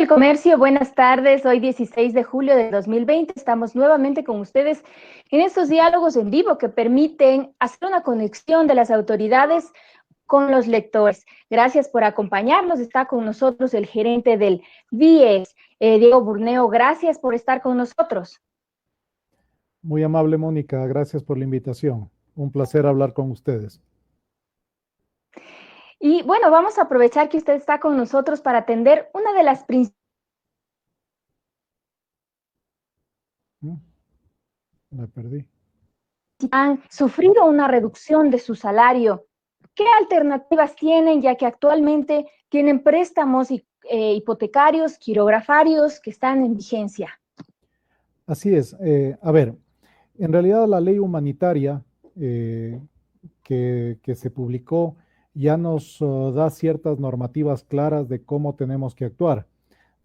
del Comercio, buenas tardes. Hoy 16 de julio de 2020 estamos nuevamente con ustedes en estos diálogos en vivo que permiten hacer una conexión de las autoridades con los lectores. Gracias por acompañarnos. Está con nosotros el gerente del BIES, Diego Burneo. Gracias por estar con nosotros. Muy amable, Mónica. Gracias por la invitación. Un placer hablar con ustedes. Y bueno, vamos a aprovechar que usted está con nosotros para atender una de las principales. Me perdí. Han sufrido una reducción de su salario. ¿Qué alternativas tienen, ya que actualmente tienen préstamos hipotecarios, quirografarios que están en vigencia? Así es. A ver, en realidad la ley humanitaria que se publicó ya nos da ciertas normativas claras de cómo tenemos que actuar.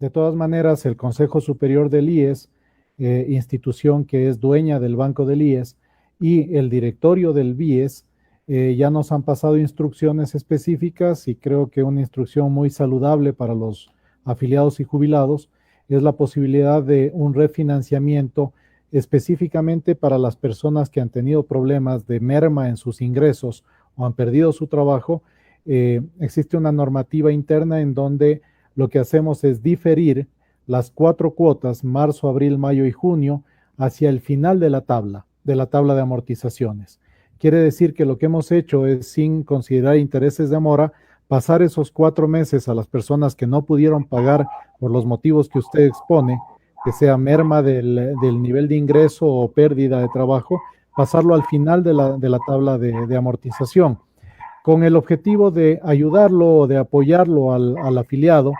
De todas maneras, el Consejo Superior del IES, institución que es dueña del Banco del IES, y el directorio del BIES, ya nos han pasado instrucciones específicas y creo que una instrucción muy saludable para los afiliados y jubilados es la posibilidad de un refinanciamiento específicamente para las personas que han tenido problemas de merma en sus ingresos o han perdido su trabajo. Existe una normativa interna en donde lo que hacemos es diferir las 4 cuotas, marzo, abril, mayo y junio, hacia el final de la tabla de amortizaciones. Quiere decir que lo que hemos hecho es, sin considerar intereses de mora, pasar esos 4 meses a las personas que no pudieron pagar por los motivos que usted expone, que sea merma del nivel de ingreso o pérdida de trabajo, pasarlo al final de la tabla de amortización, con el objetivo de ayudarlo o de apoyarlo al afiliado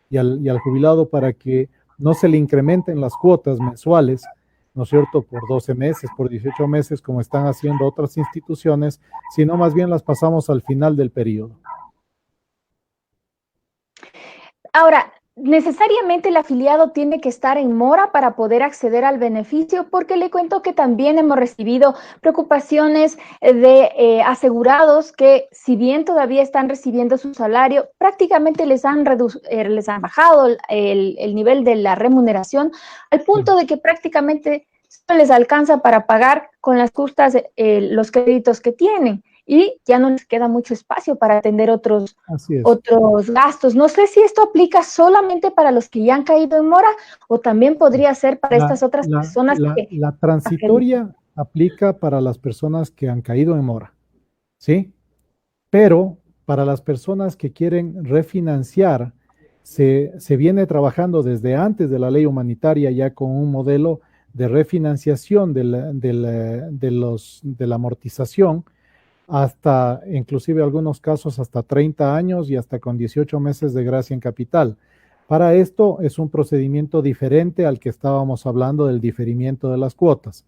y al jubilado para que no se le incrementen las cuotas mensuales, ¿no es cierto?, por 12 meses, por 18 meses, como están haciendo otras instituciones, sino más bien las pasamos al final del periodo. Ahora, necesariamente el afiliado tiene que estar en mora para poder acceder al beneficio, porque le cuento que también hemos recibido preocupaciones de asegurados que, si bien todavía están recibiendo su salario, prácticamente les han bajado el nivel de la remuneración al punto de que prácticamente no les alcanza para pagar con las justas los créditos que tienen. Y ya no les queda mucho espacio para atender otros gastos. No sé si esto aplica solamente para los que ya han caído en mora o también podría ser para estas otras personas que... La transitoria aplica para las personas que han caído en mora, ¿sí? Pero para las personas que quieren refinanciar, se viene trabajando desde antes de la ley humanitaria ya con un modelo de refinanciación de la amortización, hasta, inclusive algunos casos, hasta 30 años y hasta con 18 meses de gracia en capital. Para esto es un procedimiento diferente al que estábamos hablando del diferimiento de las cuotas.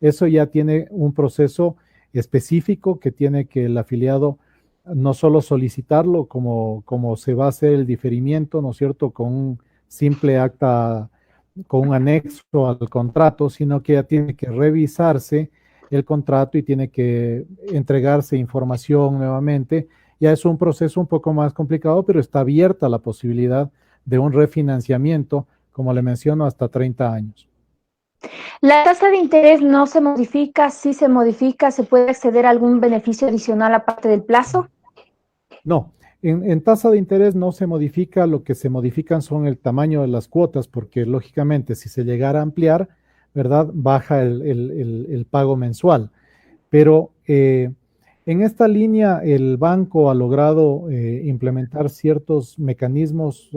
Eso ya tiene un proceso específico que tiene que el afiliado no solo solicitarlo como se va a hacer el diferimiento, ¿no es cierto?, con un simple acta, con un anexo al contrato, sino que ya tiene que revisarse el contrato y tiene que entregarse información nuevamente. Ya es un proceso un poco más complicado, pero está abierta la posibilidad de un refinanciamiento, como le menciono, hasta 30 años. ¿La tasa de interés no se modifica? Si se modifica, ¿se puede acceder a algún beneficio adicional aparte del plazo? No, en tasa de interés no se modifica, lo que se modifican son el tamaño de las cuotas, porque lógicamente si se llegara a ampliar, ¿verdad?, baja el pago mensual. Pero en esta línea el banco ha logrado implementar ciertos mecanismos,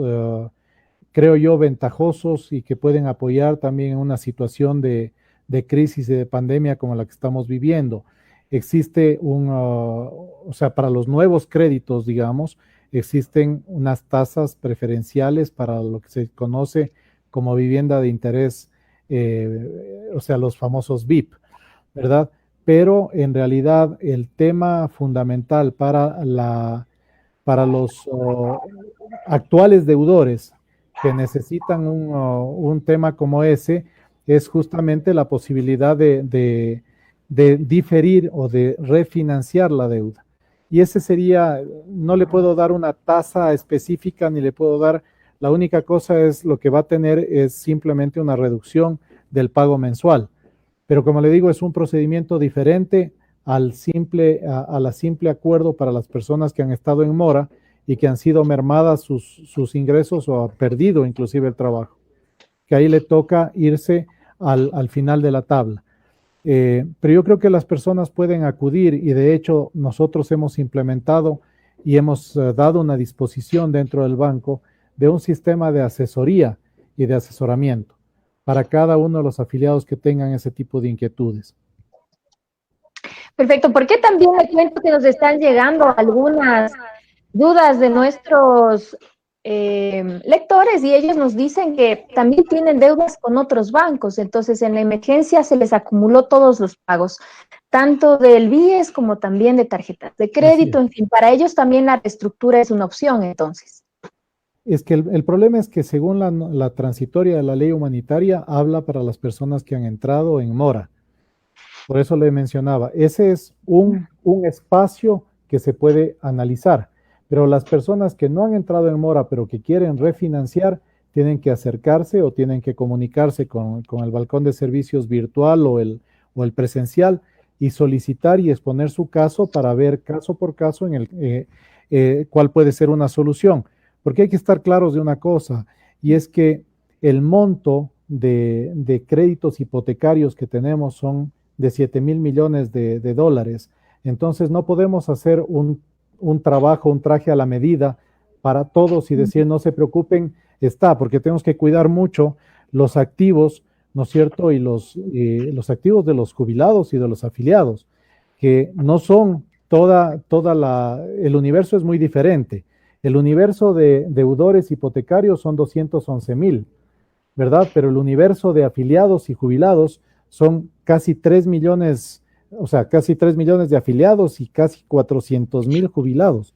creo yo, ventajosos y que pueden apoyar también en una situación de crisis y de pandemia como la que estamos viviendo. Existe o sea, para los nuevos créditos, digamos, existen unas tasas preferenciales para lo que se conoce como vivienda de interés, o sea, los famosos VIP, ¿verdad? Pero en realidad el tema fundamental para los actuales deudores que necesitan un tema como ese es justamente la posibilidad de diferir o de refinanciar la deuda. Y ese sería, no le puedo dar una tasa específica ni le puedo dar La única cosa es lo que va a tener es simplemente una reducción del pago mensual. Pero como le digo, es un procedimiento diferente a la simple acuerdo para las personas que han estado en mora y que han sido mermadas sus ingresos o ha perdido inclusive el trabajo, que ahí le toca irse al final de la tabla. Pero yo creo que las personas pueden acudir y de hecho nosotros hemos implementado y hemos dado una disposición dentro del banco de un sistema de asesoría y de asesoramiento para cada uno de los afiliados que tengan ese tipo de inquietudes. Perfecto, porque también le cuento que nos están llegando algunas dudas de nuestros lectores y ellos nos dicen que también tienen deudas con otros bancos, entonces en la emergencia se les acumuló todos los pagos, tanto del BIES como también de tarjetas de crédito, en fin, para ellos también la reestructura es una opción entonces. Es que el problema es que según la transitoria de la ley humanitaria habla para las personas que han entrado en mora. Por eso le mencionaba, ese es un espacio que se puede analizar, pero las personas que no han entrado en mora pero que quieren refinanciar tienen que acercarse o tienen que comunicarse con el balcón de servicios virtual o el presencial y solicitar y exponer su caso para ver caso por caso cuál puede ser una solución. Porque hay que estar claros de una cosa, y es que el monto de créditos hipotecarios que tenemos son de 7,000 millones de dólares. Entonces no podemos hacer un trabajo, un traje a la medida para todos y decir no se preocupen, porque tenemos que cuidar mucho los activos, ¿no es cierto? Y los activos de los jubilados y de los afiliados, que no son el universo es muy diferente. El universo de deudores hipotecarios son 211,000, ¿verdad? Pero el universo de afiliados y jubilados son casi 3 millones, o sea, casi 3 millones de afiliados y casi 400,000 jubilados.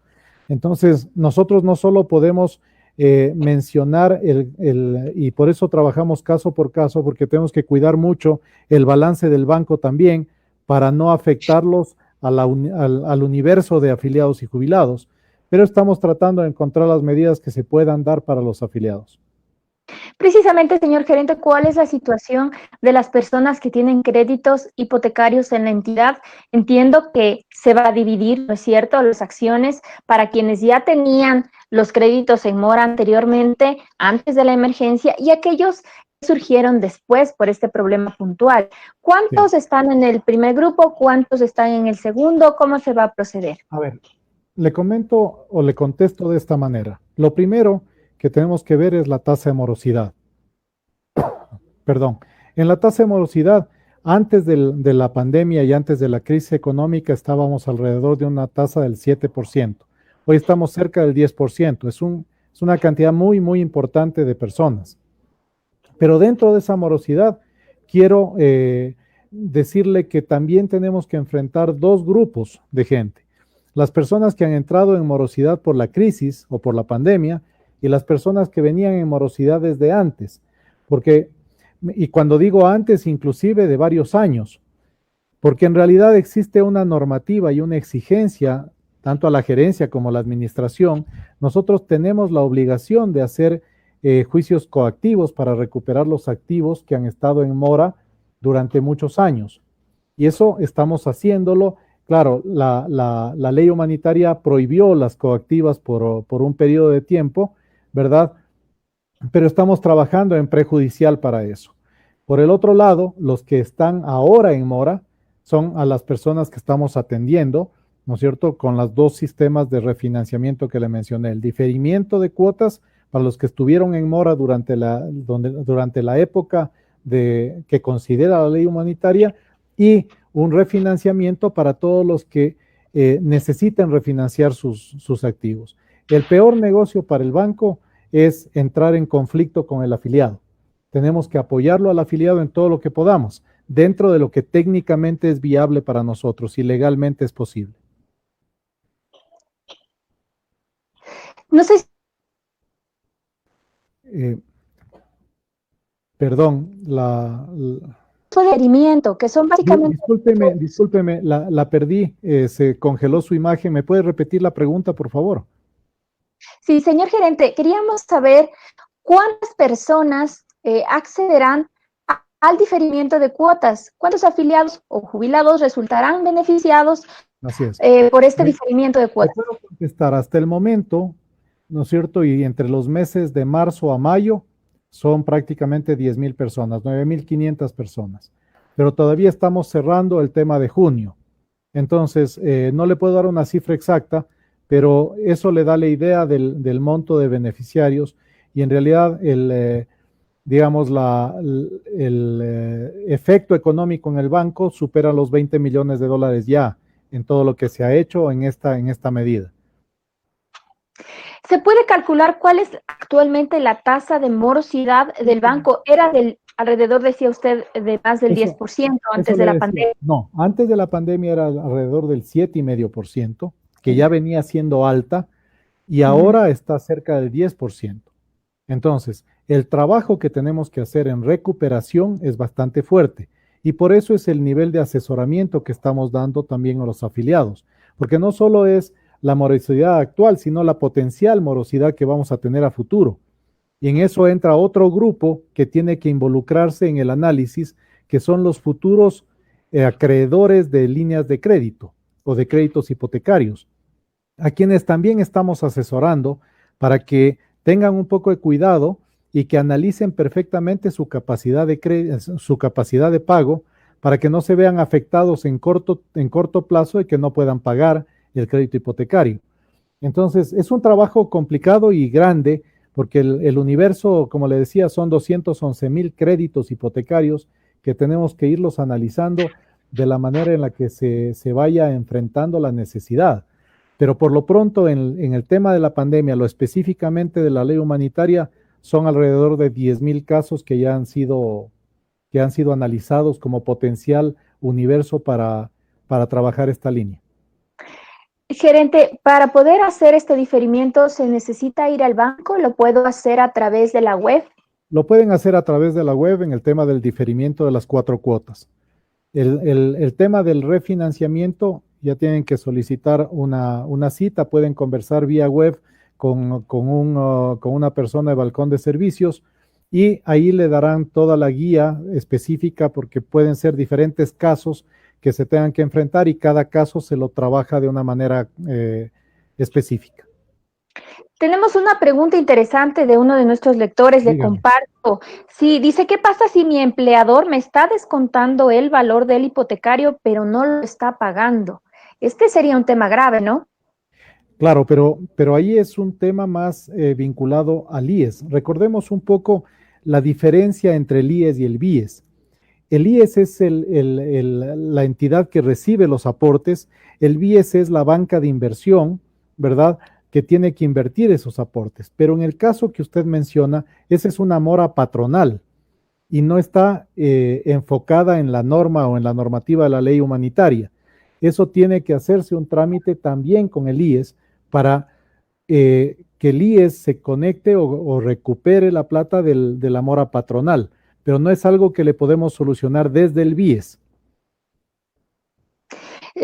Entonces, nosotros no solo podemos mencionar y por eso trabajamos caso por caso, porque tenemos que cuidar mucho el balance del banco también para no afectarlos al universo de afiliados y jubilados. Pero estamos tratando de encontrar las medidas que se puedan dar para los afiliados. Precisamente, señor gerente, ¿cuál es la situación de las personas que tienen créditos hipotecarios en la entidad? Entiendo que se va a dividir, ¿no es cierto?, las acciones para quienes ya tenían los créditos en mora anteriormente, antes de la emergencia, y aquellos que surgieron después por este problema puntual. ¿Cuántos están en el primer grupo? ¿Cuántos están en el segundo? ¿Cómo se va a proceder? A ver, le comento o le contesto de esta manera. Lo primero que tenemos que ver es la tasa de morosidad. Perdón, en la tasa de morosidad, antes de la pandemia y antes de la crisis económica estábamos alrededor de una tasa del 7%. Hoy estamos cerca del 10%. Es una cantidad muy, muy importante de personas. Pero dentro de esa morosidad, quiero decirle que también tenemos que enfrentar dos grupos de gente. Las personas que han entrado en morosidad por la crisis o por la pandemia y las personas que venían en morosidad desde antes. Y cuando digo antes, inclusive de varios años, porque en realidad existe una normativa y una exigencia, tanto a la gerencia como a la administración. Nosotros tenemos la obligación de hacer juicios coactivos para recuperar los activos que han estado en mora durante muchos años. Y eso estamos haciéndolo. Claro, la ley humanitaria prohibió las coactivas por un periodo de tiempo, ¿verdad? Pero estamos trabajando en prejudicial para eso. Por el otro lado, los que están ahora en mora son a las personas que estamos atendiendo, ¿no es cierto?, con los dos sistemas de refinanciamiento que le mencioné, el diferimiento de cuotas para los que estuvieron en mora durante la época que considera la ley humanitaria y un refinanciamiento para todos los que necesiten refinanciar sus activos. El peor negocio para el banco es entrar en conflicto con el afiliado. Tenemos que apoyarlo al afiliado en todo lo que podamos, dentro de lo que técnicamente es viable para nosotros y legalmente es posible. No sé si... Perdón, requerimiento, que son básicamente... Discúlpeme, la perdí, se congeló su imagen. ¿Me puede repetir la pregunta, por favor? Sí, señor gerente, queríamos saber ¿cuántas personas accederán al diferimiento de cuotas? ¿Cuántos afiliados o jubilados resultarán beneficiados Así es. por este diferimiento de cuotas? Puedo contestar hasta el momento, ¿no es cierto? Y entre los meses de marzo a mayo son prácticamente 10,000 personas, 9,500 personas. Pero todavía estamos cerrando el tema de junio. Entonces, no le puedo dar una cifra exacta, pero eso le da la idea del monto de beneficiarios y en realidad digamos, el efecto económico en el banco supera los 20 millones de dólares ya en todo lo que se ha hecho en esta medida. ¿Se puede calcular cuál es actualmente la tasa de morosidad del banco? Era alrededor, decía usted, de más del 10% antes de la pandemia. No, antes de la pandemia era alrededor del 7,5%, que ya venía siendo alta, y ahora está cerca del 10%. Entonces, el trabajo que tenemos que hacer en recuperación es bastante fuerte y por eso es el nivel de asesoramiento que estamos dando también a los afiliados, porque no solo es la morosidad actual, sino la potencial morosidad que vamos a tener a futuro. Y en eso entra otro grupo que tiene que involucrarse en el análisis, que son los futuros acreedores de líneas de crédito o de créditos hipotecarios, a quienes también estamos asesorando para que tengan un poco de cuidado y que analicen perfectamente su capacidad de pago para que no se vean afectados en corto plazo y que no puedan pagar el crédito hipotecario. Entonces, es un trabajo complicado y grande porque el universo, como le decía, son 211,000 créditos hipotecarios que tenemos que irlos analizando de la manera en la que se vaya enfrentando la necesidad. Pero por lo pronto, en el tema de la pandemia, lo específicamente de la ley humanitaria, son alrededor de 10,000 casos que ya han sido analizados como potencial universo para trabajar esta línea. Gerente, para poder hacer este diferimiento, ¿se necesita ir al banco? ¿Lo puedo hacer a través de la web? Lo pueden hacer a través de la web en el tema del diferimiento de las 4 cuotas. El tema del refinanciamiento, ya tienen que solicitar una cita, pueden conversar vía web con una persona de balcón de servicios y ahí le darán toda la guía específica porque pueden ser diferentes casos que se tengan que enfrentar y cada caso se lo trabaja de una manera específica. Tenemos una pregunta interesante de uno de nuestros lectores, le comparto. Sí, dice, ¿qué pasa si mi empleador me está descontando el valor del hipotecario, pero no lo está pagando? Este sería un tema grave, ¿no? Claro, pero ahí es un tema más vinculado al IES. Recordemos un poco la diferencia entre el IES y el BIES. El IES es la entidad que recibe los aportes, el BIES es la banca de inversión, ¿verdad?, que tiene que invertir esos aportes. Pero en el caso que usted menciona, esa es una mora patronal y no está enfocada en la norma o en la normativa de la ley humanitaria. Eso tiene que hacerse un trámite también con el IES para que el IES se conecte o recupere la plata de la mora patronal, pero no es algo que le podemos solucionar desde el BIES.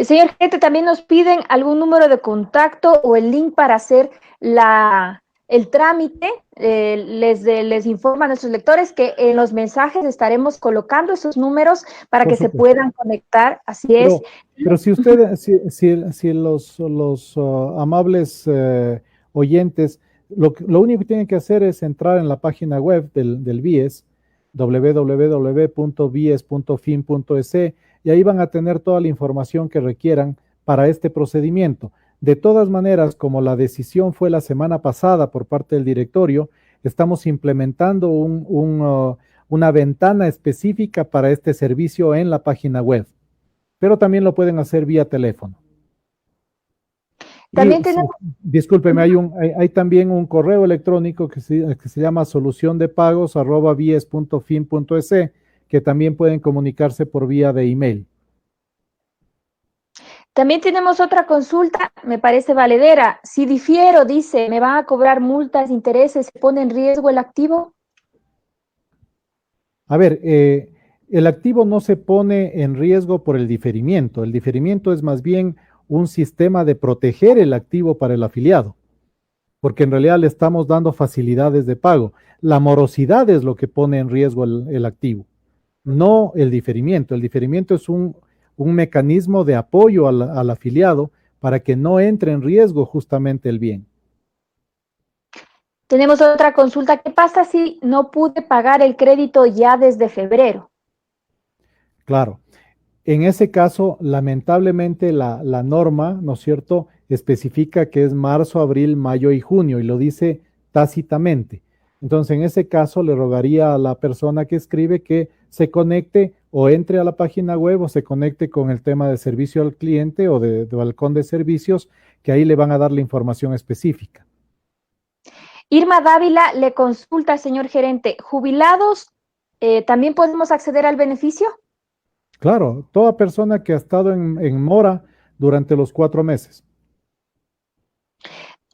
Señor gerente, también nos piden algún número de contacto o el link para hacer el trámite. Les informa a nuestros lectores que en los mensajes estaremos colocando esos números para que se puedan conectar. Así es. Pero si usted, si los amables oyentes, lo único que tienen que hacer es entrar en la página web del BIES, www.bies.fin.es, y ahí van a tener toda la información que requieran para este procedimiento. De todas maneras, como la decisión fue la semana pasada por parte del directorio, estamos implementando una ventana específica para este servicio en la página web, pero también lo pueden hacer vía teléfono. También tenemos... Discúlpeme, hay también un correo electrónico que se llama soluciondepagos@bies.fin.es, que también pueden comunicarse por vía de email. También tenemos otra consulta, me parece valedera. Si difiero, dice, ¿me van a cobrar multas, intereses, se pone en riesgo el activo? A ver, el activo no se pone en riesgo por el diferimiento. El diferimiento es más bien un sistema de proteger el activo para el afiliado. porque en realidad le estamos dando facilidades de pago. La morosidad es lo que pone en riesgo el activo, no el diferimiento. El diferimiento es un mecanismo de apoyo al afiliado para que no entre en riesgo justamente el bien. Tenemos otra consulta. ¿Qué pasa si no pude pagar el crédito ya desde febrero? Claro, en ese caso, lamentablemente la norma, ¿no es cierto?, especifica que es marzo, abril, mayo y junio y lo dice tácitamente. Entonces, en ese caso, le rogaría a la persona que escribe que se conecte o entre a la página web o se conecte con el tema de servicio al cliente o de balcón de servicios, que ahí le van a dar la información específica. Irma Dávila le consulta, señor gerente, ¿jubilados también podemos acceder al beneficio? Claro, toda persona que ha estado en mora durante los 4 meses.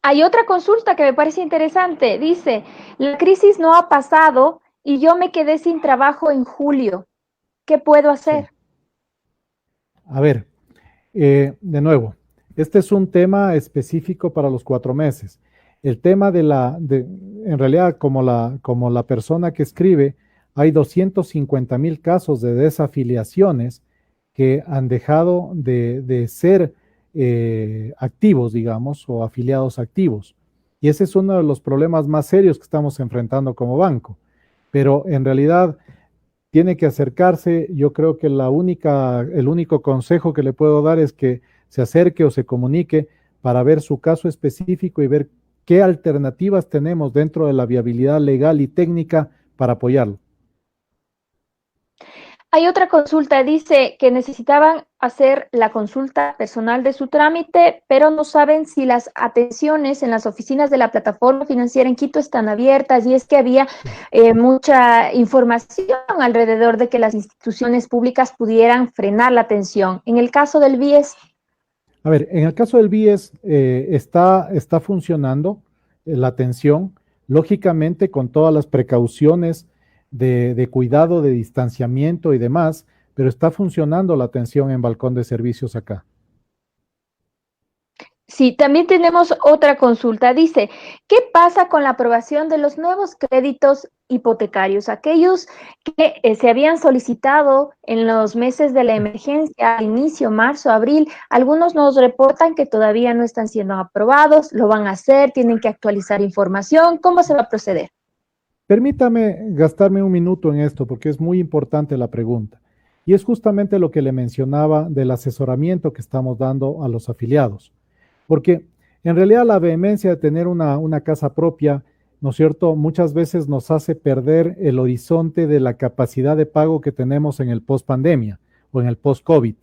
Hay otra consulta que me parece interesante. Dice, la crisis no ha pasado y yo me quedé sin trabajo en julio. ¿Qué puedo hacer? Sí. A ver, de nuevo, este es un tema específico para los 4 meses. El tema en realidad, como la persona que escribe, hay 250,000 casos de desafiliaciones que han dejado de ser activos, digamos, o afiliados activos. Y ese es uno de los problemas más serios que estamos enfrentando como banco. Pero en realidad tiene que acercarse. Yo creo que el único consejo que le puedo dar es que se acerque o se comunique para ver su caso específico y ver qué alternativas tenemos dentro de la viabilidad legal y técnica para apoyarlo. Hay otra consulta, dice que necesitaban hacer la consulta personal de su trámite, pero no saben si las atenciones en las oficinas de la plataforma financiera en Quito están abiertas, y es que había mucha información alrededor de que las instituciones públicas pudieran frenar la atención. En el caso del BIES. A ver, en el caso del BIES está funcionando la atención, lógicamente con todas las precauciones de cuidado, de distanciamiento y demás, pero está funcionando la atención en balcón de servicios acá. Sí, también tenemos otra consulta. Dice, ¿qué pasa con la aprobación de los nuevos créditos hipotecarios? Aquellos que se habían solicitado en los meses de la emergencia, al inicio, marzo, abril, algunos nos reportan que todavía no están siendo aprobados, lo van a hacer, tienen que actualizar información. ¿Cómo se va a proceder? Permítame gastarme un minuto en esto porque es muy importante la pregunta. Y es justamente lo que le mencionaba del asesoramiento que estamos dando a los afiliados. Porque en realidad la vehemencia de tener una casa propia, ¿no es cierto?, muchas veces nos hace perder el horizonte de la capacidad de pago que tenemos en el post-pandemia o en el post-COVID.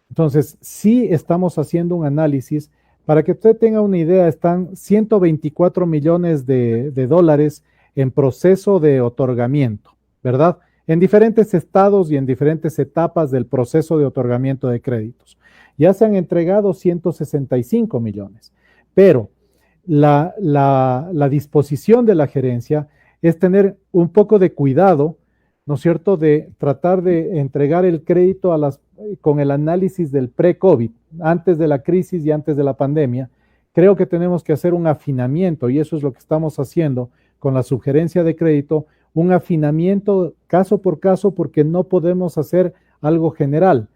Entonces, sí estamos haciendo un análisis. Para que usted tenga una idea, están 124 millones de dólares en proceso de otorgamiento, ¿verdad? En diferentes estados y en diferentes etapas del proceso de otorgamiento de créditos. Ya se han entregado 165 millones, pero la disposición de la gerencia es tener un poco de cuidado, ¿no es cierto?, de tratar de entregar el crédito con el análisis del pre-COVID, antes de la crisis y antes de la pandemia. Creo que tenemos que hacer un afinamiento y eso es lo que estamos haciendo con la sugerencia de crédito, un afinamiento caso por caso porque no podemos hacer algo general.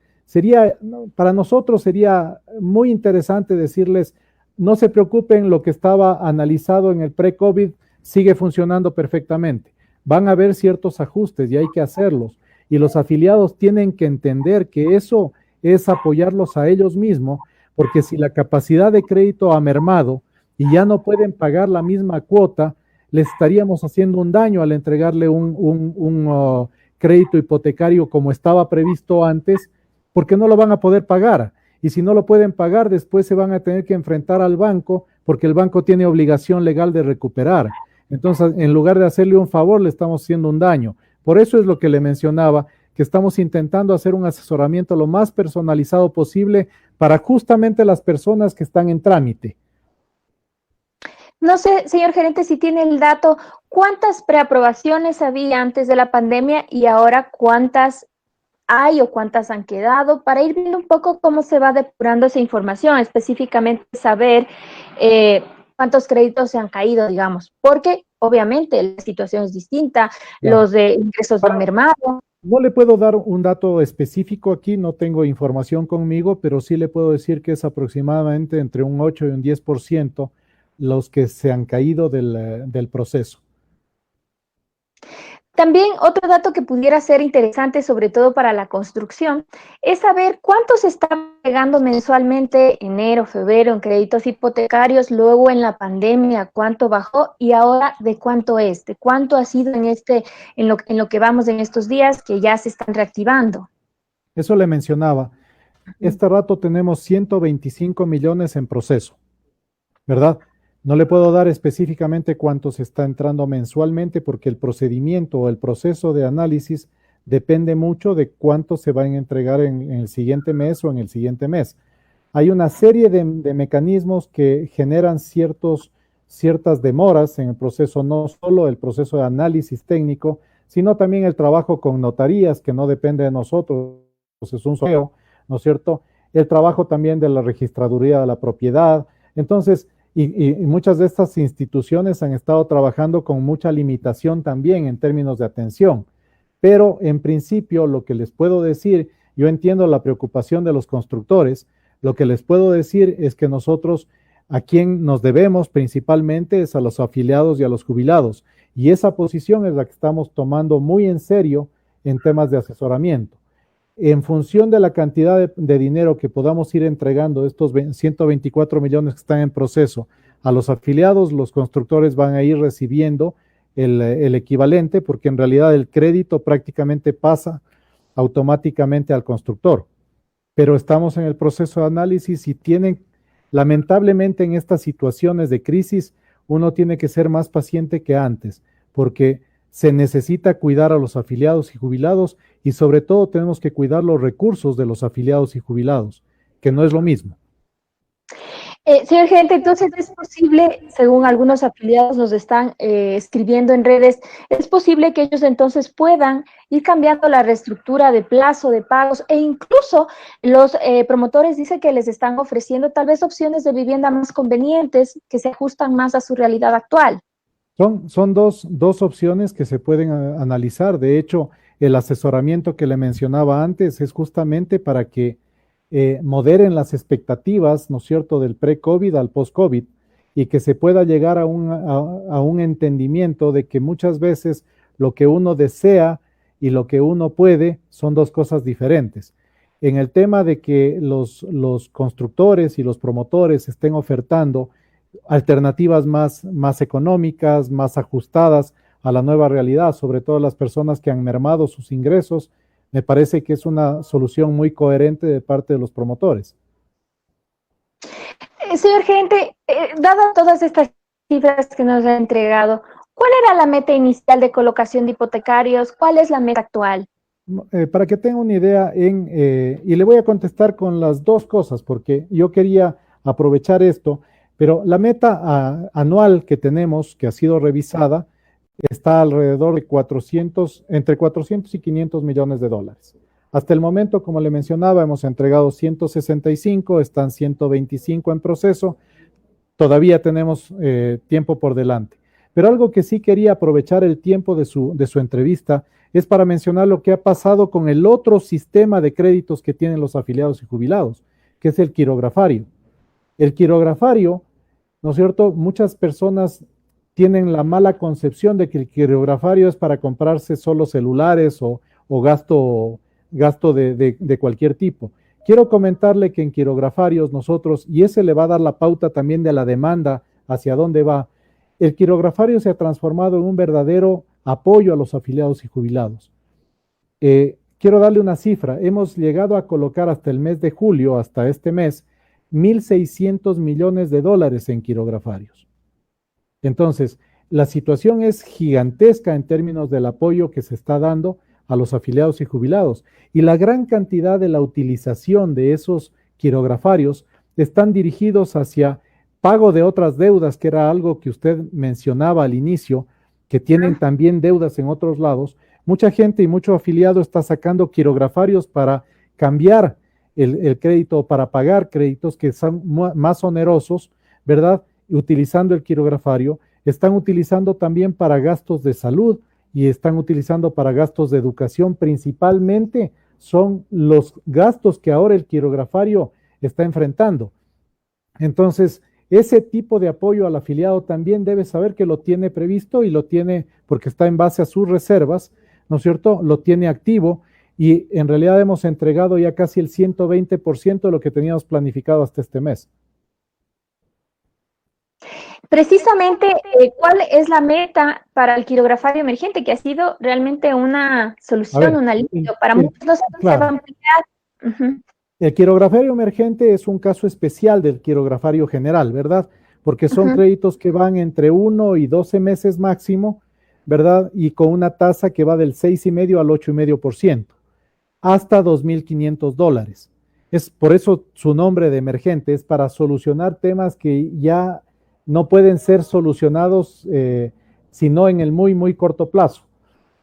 Para nosotros sería muy interesante decirles, no se preocupen, lo que estaba analizado en el pre-COVID sigue funcionando perfectamente. Van a haber ciertos ajustes y hay que hacerlos. Y los afiliados tienen que entender que eso es apoyarlos a ellos mismos, porque si la capacidad de crédito ha mermado y ya no pueden pagar la misma cuota, les estaríamos haciendo un daño al entregarle un crédito hipotecario como estaba previsto antes, porque no lo van a poder pagar. Y si no lo pueden pagar, después se van a tener que enfrentar al banco, porque el banco tiene obligación legal de recuperar. Entonces, en lugar de hacerle un favor, le estamos haciendo un daño. Por eso es lo que le mencionaba, que estamos intentando hacer un asesoramiento lo más personalizado posible para justamente las personas que están en trámite. No sé, señor gerente, si tiene el dato, ¿cuántas preaprobaciones había antes de la pandemia y ahora cuántas hay o cuántas han quedado? Para ir viendo un poco cómo se va depurando esa información, específicamente saber cuántos créditos se han caído, digamos, porque obviamente la situación es distinta, Claro. los de ingresos han mermado. No le puedo dar un dato específico aquí, no tengo información conmigo, pero sí le puedo decir que es aproximadamente entre un 8 y un 10% los que se han caído del proceso. También otro dato que pudiera ser interesante, sobre todo para la construcción, es saber cuánto se está pagando mensualmente enero, febrero en créditos hipotecarios, luego en la pandemia, cuánto bajó y ahora de cuánto es, de cuánto ha sido en lo que vamos en estos días que ya se están reactivando. Eso le mencionaba. Este rato tenemos 125 millones en proceso, ¿verdad? No le puedo dar específicamente cuánto se está entrando mensualmente porque el procedimiento o el proceso de análisis depende mucho de cuánto se van a entregar en el siguiente mes o en el siguiente mes. Hay una serie de mecanismos que generan ciertas demoras en el proceso, no solo el proceso de análisis técnico, sino también el trabajo con notarías, que no depende de nosotros, es un sorteo, ¿no es cierto? El trabajo también de la registraduría de la propiedad. Entonces, y muchas de estas instituciones han estado trabajando con mucha limitación también en términos de atención. Pero en principio, lo que les puedo decir, yo entiendo la preocupación de los constructores, lo que les puedo decir es que nosotros a quien nos debemos principalmente es a los afiliados y a los jubilados. Y esa posición es la que estamos tomando muy en serio en temas de asesoramiento. En función de la cantidad de dinero que podamos ir entregando, estos 124 millones que están en proceso, a los afiliados, los constructores van a ir recibiendo el equivalente, porque en realidad el crédito prácticamente pasa automáticamente al constructor. Pero estamos en el proceso de análisis y tienen, lamentablemente en estas situaciones de crisis, uno tiene que ser más paciente que antes, porque se necesita cuidar a los afiliados y jubilados y sobre todo tenemos que cuidar los recursos de los afiliados y jubilados, que no es lo mismo. Señor gerente, entonces es posible, según algunos afiliados nos están escribiendo en redes, es posible que ellos entonces puedan ir cambiando la reestructura de plazo de pagos e incluso los promotores dicen que les están ofreciendo tal vez opciones de vivienda más convenientes que se ajustan más a su realidad actual. Son dos opciones que se pueden analizar. De hecho, el asesoramiento que le mencionaba antes es justamente para que moderen las expectativas, ¿no es cierto?, del pre-COVID al post-COVID y que se pueda llegar a un entendimiento de que muchas veces lo que uno desea y lo que uno puede son dos cosas diferentes. En el tema de que los constructores y los promotores estén ofertando alternativas más económicas, más ajustadas a la nueva realidad, sobre todo las personas que han mermado sus ingresos, me parece que es una solución muy coherente de parte de los promotores. Señor gerente, dadas todas estas cifras que nos ha entregado, ¿cuál era la meta inicial de colocación de hipotecarios? ¿Cuál es la meta actual? Para que tenga una idea, y le voy a contestar con las dos cosas, porque yo quería aprovechar esto, pero la meta anual que tenemos, que ha sido revisada, está alrededor de entre 400 y 500 millones de dólares. Hasta el momento, como le mencionaba, hemos entregado 165, están 125 en proceso, todavía tenemos tiempo por delante. Pero algo que sí quería aprovechar el tiempo de su entrevista es para mencionar lo que ha pasado con el otro sistema de créditos que tienen los afiliados y jubilados, que es el quirografario. El quirografario, ¿no es cierto? Muchas personas tienen la mala concepción de que el quirografario es para comprarse solo celulares o gasto de cualquier tipo. Quiero comentarle que en quirografarios nosotros, y ese le va a dar la pauta también de la demanda hacia dónde va, el quirografario se ha transformado en un verdadero apoyo a los afiliados y jubilados. Quiero darle una cifra, hemos llegado a colocar hasta el mes de julio, hasta este mes, 1.600 millones de dólares en quirografarios. Entonces, la situación es gigantesca en términos del apoyo que se está dando a los afiliados y jubilados. Y la gran cantidad de la utilización de esos quirografarios están dirigidos hacia pago de otras deudas, que era algo que usted mencionaba al inicio, que tienen también deudas en otros lados. Mucha gente y mucho afiliado está sacando quirografarios para cambiar el crédito, para pagar créditos que son más onerosos, ¿verdad? utilizando el quirografario, están utilizando también para gastos de salud y están utilizando para gastos de educación. Principalmente son los gastos que ahora el quirografario está enfrentando. Entonces, ese tipo de apoyo al afiliado también debe saber que lo tiene previsto y lo tiene porque está en base a sus reservas, ¿no es cierto? Lo tiene activo y en realidad hemos entregado ya casi el 120% de lo que teníamos planificado hasta este mes. Precisamente, ¿cuál es la meta para el quirografario emergente? Que ha sido realmente una solución, un alivio. Para muchos no se va a ampliar. El quirografario emergente es un caso especial del quirografario general, ¿verdad? Porque son créditos que van entre 1 y 12 meses máximo, ¿verdad? Y con una tasa que va del 6,5 al 8,5%, hasta $2,500. Es por eso su nombre de emergente, es para solucionar temas que ya no pueden ser solucionados sino en el muy, muy corto plazo,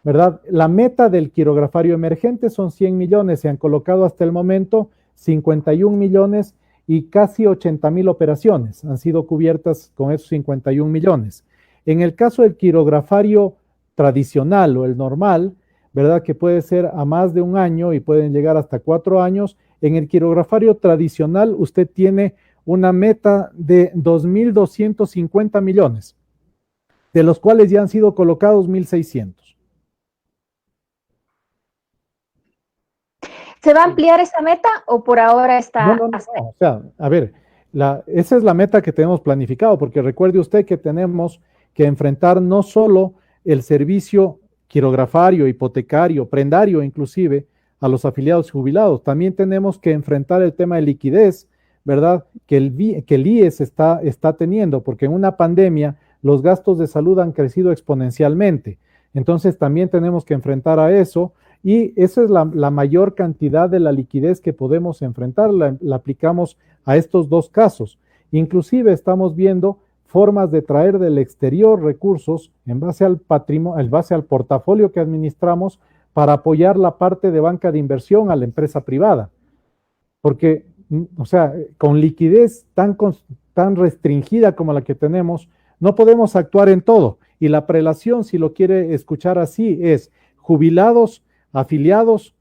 ¿verdad? La meta del quirografario emergente son 100 millones, se han colocado hasta el momento 51 millones y casi 80,000 operaciones han sido cubiertas con esos 51 millones. En el caso del quirografario tradicional o el normal, ¿verdad? Que puede ser a más de un año y pueden llegar hasta 4 años. En el quirografario tradicional usted tiene una meta de 2,250 millones, de los cuales ya han sido colocados 1,600. ¿Se va a ampliar esa meta o por ahora está? No. O sea, a ver, esa es la meta que tenemos planificado, porque recuerde usted que tenemos que enfrentar no solo el servicio quirografario, hipotecario, prendario inclusive, a los afiliados y jubilados, también tenemos que enfrentar el tema de liquidez, ¿verdad? Que el IES está teniendo, porque en una pandemia los gastos de salud han crecido exponencialmente. Entonces también tenemos que enfrentar a eso. Y esa es la mayor cantidad de la liquidez que podemos enfrentar, la aplicamos a estos dos casos. Inclusive estamos viendo formas de traer del exterior recursos en base al patrimonio, en base al portafolio que administramos para apoyar la parte de banca de inversión a la empresa privada. Porque, o sea, con liquidez tan restringida como la que tenemos, no podemos actuar en todo. Y la prelación, si lo quiere escuchar así, es jubilados, afiliados,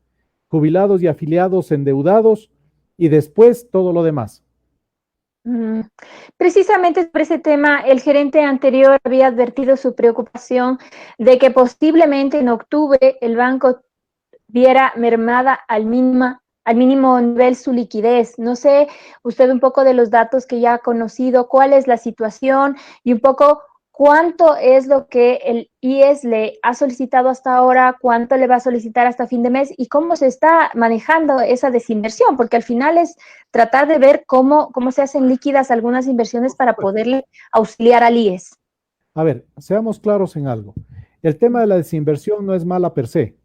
jubilados y afiliados endeudados y después todo lo demás. Precisamente sobre ese tema, el gerente anterior había advertido su preocupación de que posiblemente en octubre el banco viera mermada al mínimo nivel su liquidez. No sé, usted un poco de los datos que ya ha conocido, cuál es la situación y un poco cuánto es lo que el IES le ha solicitado hasta ahora, cuánto le va a solicitar hasta fin de mes y cómo se está manejando esa desinversión, porque al final es tratar de ver cómo se hacen líquidas algunas inversiones para poderle auxiliar al IES. A ver, seamos claros en algo. El tema de la desinversión no es mala per se.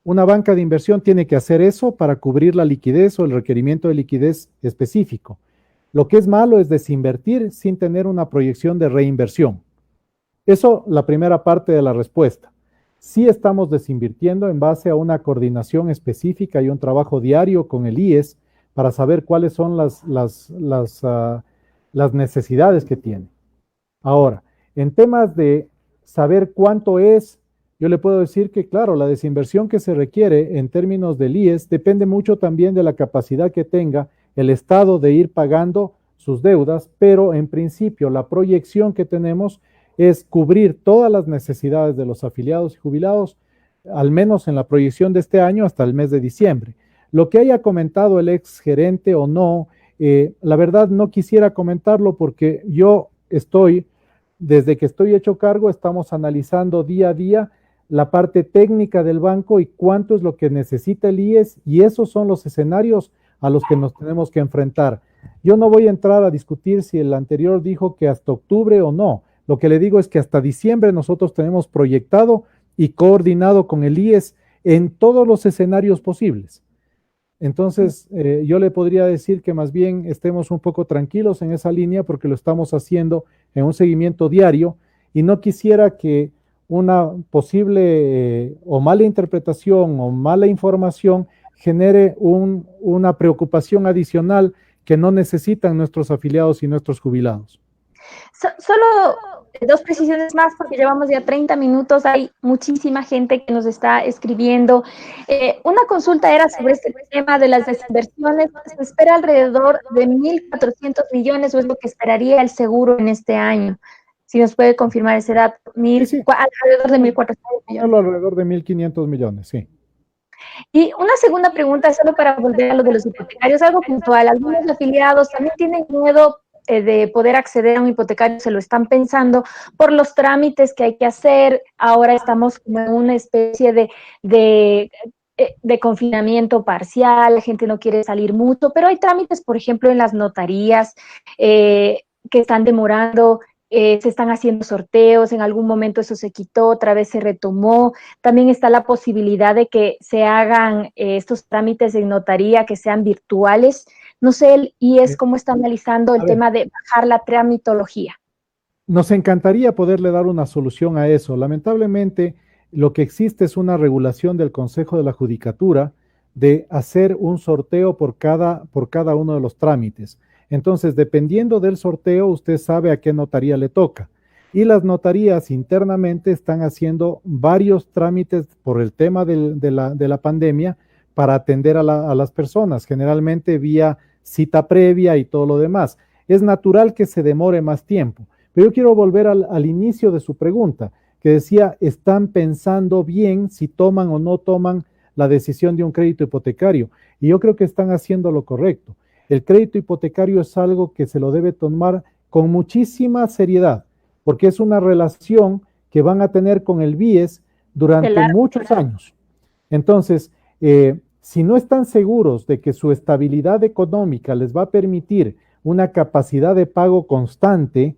Una banca de inversión tiene que hacer eso para cubrir la liquidez o el requerimiento de liquidez específico. Lo que es malo es desinvertir sin tener una proyección de reinversión. Eso, la primera parte de la respuesta. Sí estamos desinvirtiendo en base a una coordinación específica y un trabajo diario con el IES para saber cuáles son las necesidades que tiene. Ahora, en temas de saber cuánto es, yo le puedo decir que, claro, la desinversión que se requiere en términos del IES depende mucho también de la capacidad que tenga el Estado de ir pagando sus deudas, pero en principio la proyección que tenemos es cubrir todas las necesidades de los afiliados y jubilados, al menos en la proyección de este año hasta el mes de diciembre. Lo que haya comentado el ex gerente o no, la verdad no quisiera comentarlo porque yo desde que estoy hecho cargo, estamos analizando día a día la parte técnica del banco y cuánto es lo que necesita el IES, y esos son los escenarios a los que nos tenemos que enfrentar. Yo no voy a entrar a discutir si el anterior dijo que hasta octubre o no. Lo que le digo es que hasta diciembre nosotros tenemos proyectado y coordinado con el IES en todos los escenarios posibles. Entonces, yo le podría decir que más bien estemos un poco tranquilos en esa línea porque lo estamos haciendo en un seguimiento diario y no quisiera que una posible o mala interpretación o mala información genere una preocupación adicional que no necesitan nuestros afiliados y nuestros jubilados. Solo dos precisiones más porque llevamos ya 30 minutos, hay muchísima gente que nos está escribiendo. Una consulta era sobre este tema de las desinversiones. Se espera alrededor de 1.400 millones, o es lo que esperaría el seguro en este año. Si nos puede confirmar ese dato, Sí. alrededor de 1.400 millones. Alrededor de 1.500 millones, sí. Y una segunda pregunta, solo para volver a lo de los hipotecarios, algo puntual. Algunos afiliados también tienen miedo de poder acceder a un hipotecario, se lo están pensando por los trámites que hay que hacer. Ahora estamos como en una especie de confinamiento parcial, la gente no quiere salir mucho, pero hay trámites, por ejemplo, en las notarías que están demorando. Se están haciendo sorteos, en algún momento eso se quitó, otra vez se retomó. También está la posibilidad de que se hagan estos trámites en notaría, que sean virtuales. No sé, el IES cómo está analizando el tema de bajar la tramitología. Nos encantaría poderle dar una solución a eso. Lamentablemente, lo que existe es una regulación del Consejo de la Judicatura de hacer un sorteo por cada uno de los trámites. Entonces, dependiendo del sorteo, usted sabe a qué notaría le toca. Y las notarías internamente están haciendo varios trámites por el tema de la pandemia para atender a las personas, generalmente vía cita previa y todo lo demás. Es natural que se demore más tiempo. Pero yo quiero volver al inicio de su pregunta, que decía, ¿están pensando bien si toman o no toman la decisión de un crédito hipotecario? Y yo creo que están haciendo lo correcto. El crédito hipotecario es algo que se lo debe tomar con muchísima seriedad, porque es una relación que van a tener con el BIES durante muchos años. Entonces, si no están seguros de que su estabilidad económica les va a permitir una capacidad de pago constante,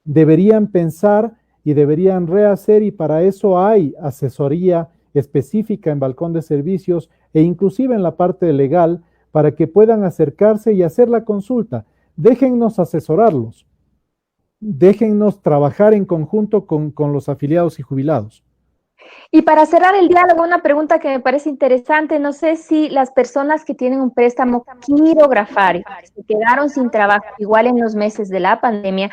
deberían pensar y deberían rehacer, y para eso hay asesoría específica en Balcón de Servicios e inclusive en la parte legal para que puedan acercarse y hacer la consulta. Déjennos asesorarlos, déjennos trabajar en conjunto con los afiliados y jubilados. Y para cerrar el diálogo, una pregunta que me parece interesante, no sé si las personas que tienen un préstamo quirografario, se quedaron sin trabajo, igual en los meses de la pandemia,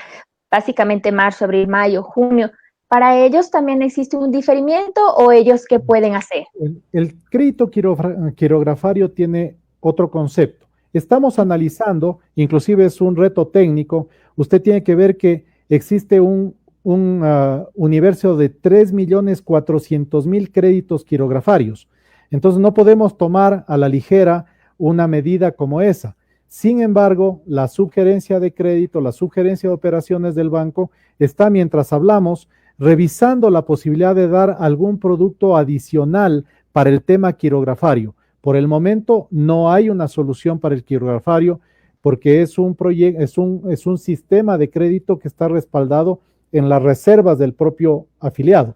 básicamente marzo, abril, mayo, junio, ¿para ellos también existe un diferimiento o ellos qué pueden hacer? El crédito quirografario tiene otro concepto. Estamos analizando, inclusive es un reto técnico, usted tiene que ver que existe un universo de 3.400.000 créditos quirografarios. Entonces no podemos tomar a la ligera una medida como esa. Sin embargo, la sugerencia de crédito, la sugerencia de operaciones del banco está, mientras hablamos, revisando la posibilidad de dar algún producto adicional para el tema quirografario. Por el momento no hay una solución para el quirografario porque es un sistema de crédito que está respaldado en las reservas del propio afiliado.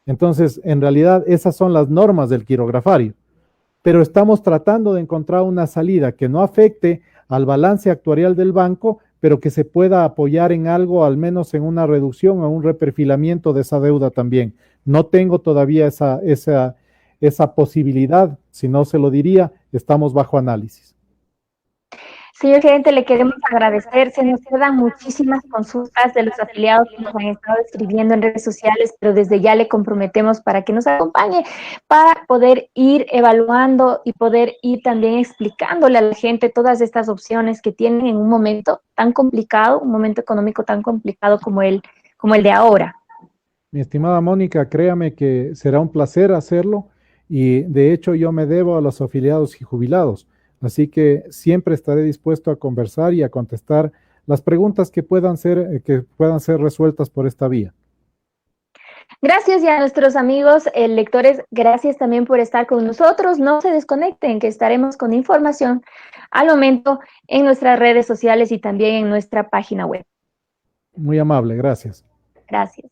Entonces, en realidad, esas son las normas del quirografario. Pero estamos tratando de encontrar una salida que no afecte al balance actuarial del banco, pero que se pueda apoyar en algo, al menos en una reducción o un reperfilamiento de esa deuda también. No tengo todavía esa posibilidad, si no se lo diría, estamos bajo análisis. Señor gerente, le queremos agradecer. Se nos quedan muchísimas consultas de los afiliados que nos han estado escribiendo en redes sociales, pero desde ya le comprometemos para que nos acompañe para poder ir evaluando y poder ir también explicándole a la gente todas estas opciones que tienen en un momento tan complicado, un momento económico tan complicado como el de ahora. Mi estimada Mónica, créame que será un placer hacerlo y de hecho yo me debo a los afiliados y jubilados. Así que siempre estaré dispuesto a conversar y a contestar las preguntas que puedan ser resueltas por esta vía. Gracias, y a nuestros amigos lectores, gracias también por estar con nosotros. No se desconecten, que estaremos con información al momento en nuestras redes sociales y también en nuestra página web. Muy amable, gracias. Gracias.